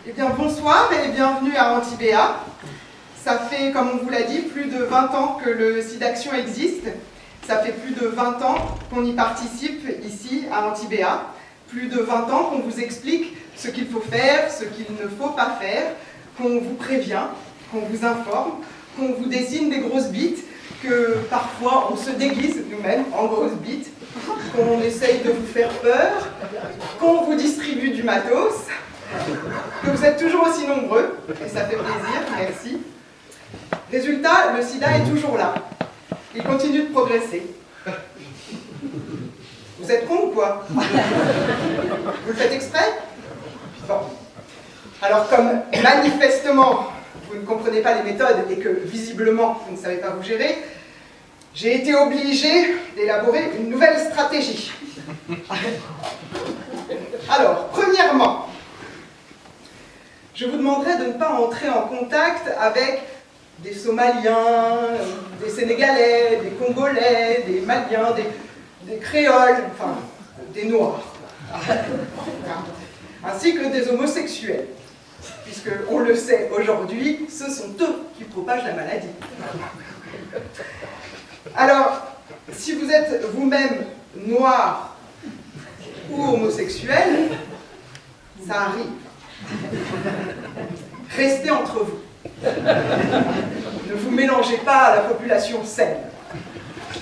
Eh bien, bonsoir et bienvenue à Antibéa. Ça fait, comme on vous l'a dit, plus de 20 ans que le SIDAction existe. Ça fait plus de 20 ans qu'on y participe ici à Antibéa. Plus de 20 ans qu'on vous explique ce qu'il faut faire, ce qu'il ne faut pas faire, qu'on vous prévient, qu'on vous informe, qu'on vous dessine des grosses bites, que parfois on se déguise nous-mêmes en grosses bites, qu'on essaye de vous faire peur, qu'on vous distribue du matos, que vous êtes toujours aussi nombreux, et ça fait plaisir, merci. Résultat, le sida est toujours là. Il continue de progresser. Vous êtes con ou quoi? Vous le faites exprès? Bon. Alors comme manifestement vous ne comprenez pas les méthodes et que visiblement vous ne savez pas vous gérer, j'ai été obligée d'élaborer une nouvelle stratégie. Alors, premièrement, je vous demanderai de ne pas entrer en contact avec des Somaliens, des Sénégalais, des Congolais, des Maliens, des Créoles, enfin, des Noirs, ainsi que des homosexuels, puisque, on le sait aujourd'hui, ce sont eux qui propagent la maladie. Alors, si vous êtes vous-même noir ou homosexuel, ça arrive. Restez entre vous. Ne vous mélangez pas à la population saine.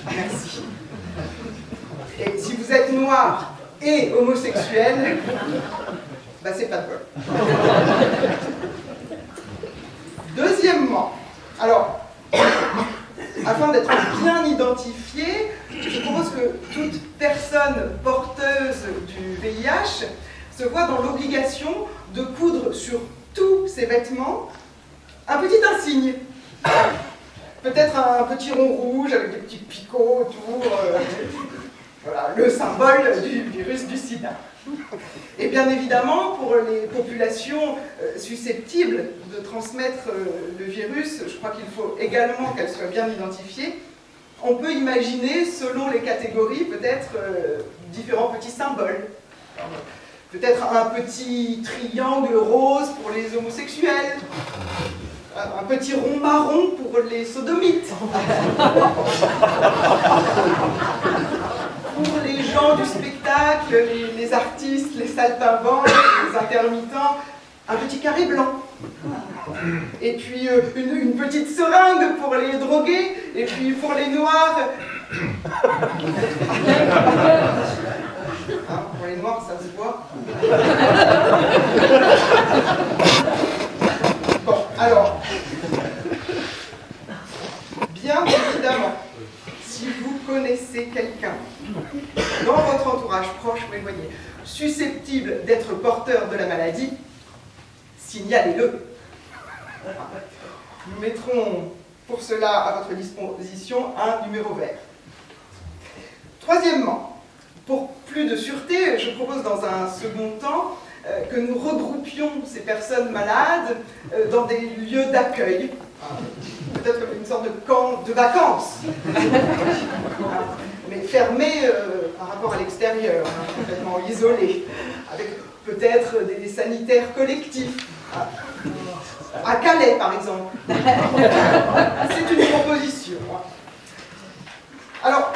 Merci. Et si vous êtes noir et homosexuel, bah c'est pas de bol. Deuxièmement, alors, afin d'être bien identifié, je propose que toute personne porteuse du VIH se voit dans l'obligation de coudre sur tous ses vêtements un petit insigne. Peut-être un petit rond rouge avec des petits picots autour. Voilà, le symbole du virus du sida. Et bien évidemment, pour les populations susceptibles de transmettre le virus, je crois qu'il faut également qu'elles soient bien identifiées. On peut imaginer, selon les catégories, peut-être différents petits symboles. Peut-être un petit triangle rose pour les homosexuels, un petit rond marron pour les sodomites. Pour les gens du spectacle, les artistes, les saltimbanques, les intermittents, un petit carré blanc. Et puis une petite seringue pour les drogués, et puis pour les noirs... Hein, pour les noirs, ça se voit. Bon, alors, bien évidemment, si vous connaissez quelqu'un dans votre entourage proche ou éloigné, susceptible d'être porteur de la maladie, signalez-le. Nous mettrons pour cela à votre disposition un numéro vert. Troisièmement, pour plus de sûreté, je propose dans un second temps que nous regroupions ces personnes malades dans des lieux d'accueil, peut-être comme une sorte de camp de vacances, mais fermé par rapport à l'extérieur, complètement isolé, avec peut-être des sanitaires collectifs. À Calais, par exemple. C'est une proposition. Alors,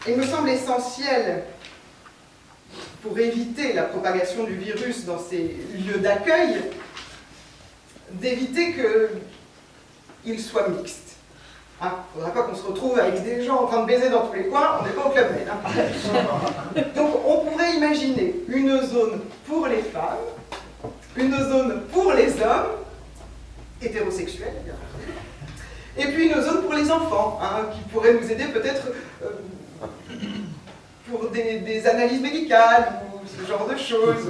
il me semble essentiel, pour éviter la propagation du virus dans ces lieux d'accueil, d'éviter qu'ils soient mixtes. Il ne faudra pas qu'on se retrouve avec des gens en train de baiser dans tous les coins, on n'est pas au Club Med. Hein. Donc on pourrait imaginer une zone pour les femmes, une zone pour les hommes, hétérosexuels, bien entendu, et puis une zone pour les enfants, hein, qui pourrait nous aider peut-être pour des analyses médicales ou ce genre de choses,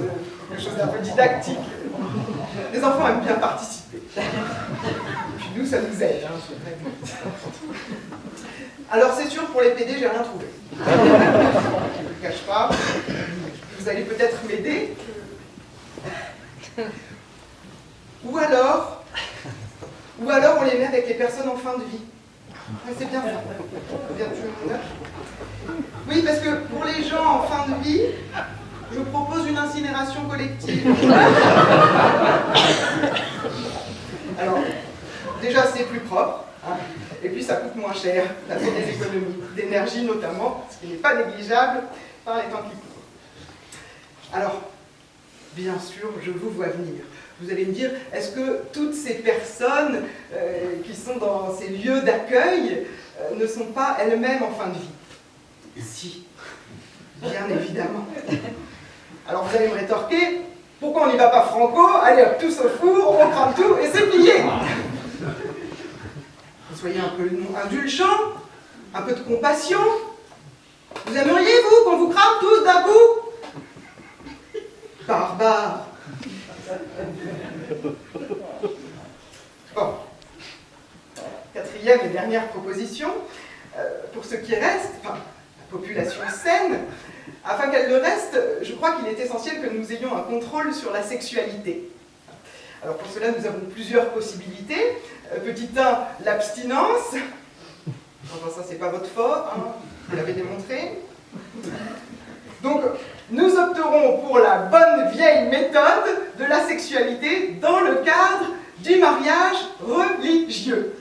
quelque chose d'un peu didactique. Les enfants aiment bien participer. Et puis nous, ça nous aide. Hein, alors c'est sûr, pour les PD, j'ai rien trouvé. Je ne le cache pas. Vous allez peut-être m'aider. Ou alors on les met avec les personnes en fin de vie. C'est bien ça. Bien, je me note. Oui, parce que pour les gens en fin de vie, Je propose une incinération collective. Alors, déjà, c'est plus propre, hein, et puis ça coûte moins cher. Ça fait des économies d'énergie notamment, ce qui n'est pas négligeable par les temps qui courent. Alors, bien sûr, je vous vois venir. Vous allez me dire, est-ce que toutes ces personnes qui sont dans ces lieux d'accueil ne sont pas elles-mêmes en fin de vie? Si, bien évidemment. Alors vous allez me rétorquer, pourquoi on n'y va pas franco? Allez hop, tous au four, on crame tout et c'est plié. Soyez un peu indulgents, un peu de compassion. Vous aimeriez, vous, qu'on vous crame tous d'un coup? Barbare. Bon. Quatrième et dernière proposition, pour ce qui reste, enfin, la population saine, afin qu'elle le reste, je crois qu'il est essentiel que nous ayons un contrôle sur la sexualité. Alors pour cela, nous avons plusieurs possibilités. Petit 1, l'abstinence. Enfin, ça, c'est pas votre fort, hein, vous l'avez démontré. Donc, nous opterons pour la bonne vieille méthode de la sexualité dans le cadre du mariage religieux,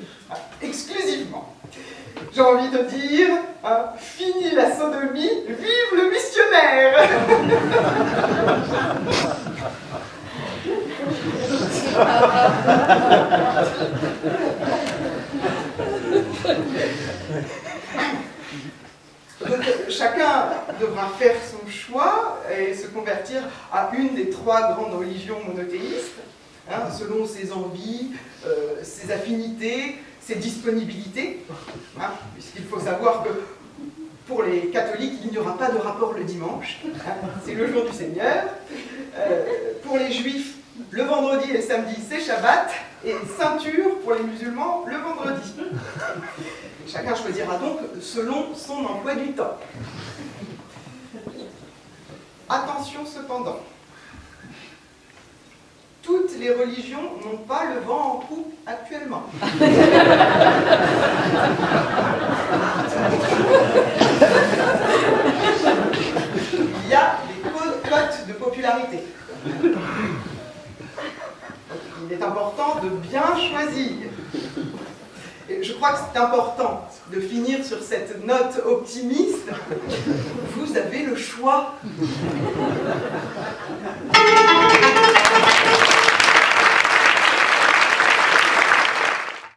exclusivement. J'ai envie de dire, hein, fini la sodomie, vive le missionnaire. Donc, chacun devra faire son choix et se convertir à une des 3 grandes religions monothéistes, hein, selon ses envies, ses affinités, ses disponibilités, hein, puisqu'il faut savoir que pour les catholiques, il n'y aura pas de rapport le dimanche, hein, c'est le jour du Seigneur. Pour les juifs, le vendredi et le samedi, c'est Shabbat, et ceinture pour les musulmans, le vendredi. Chacun choisira donc selon son emploi du temps. Attention cependant, toutes les religions n'ont pas le vent en poupe actuellement. Il y a des cotes de popularité. Il est important de bien choisir. Et je crois que c'est important de finir sur cette note optimiste. Vous avez le choix.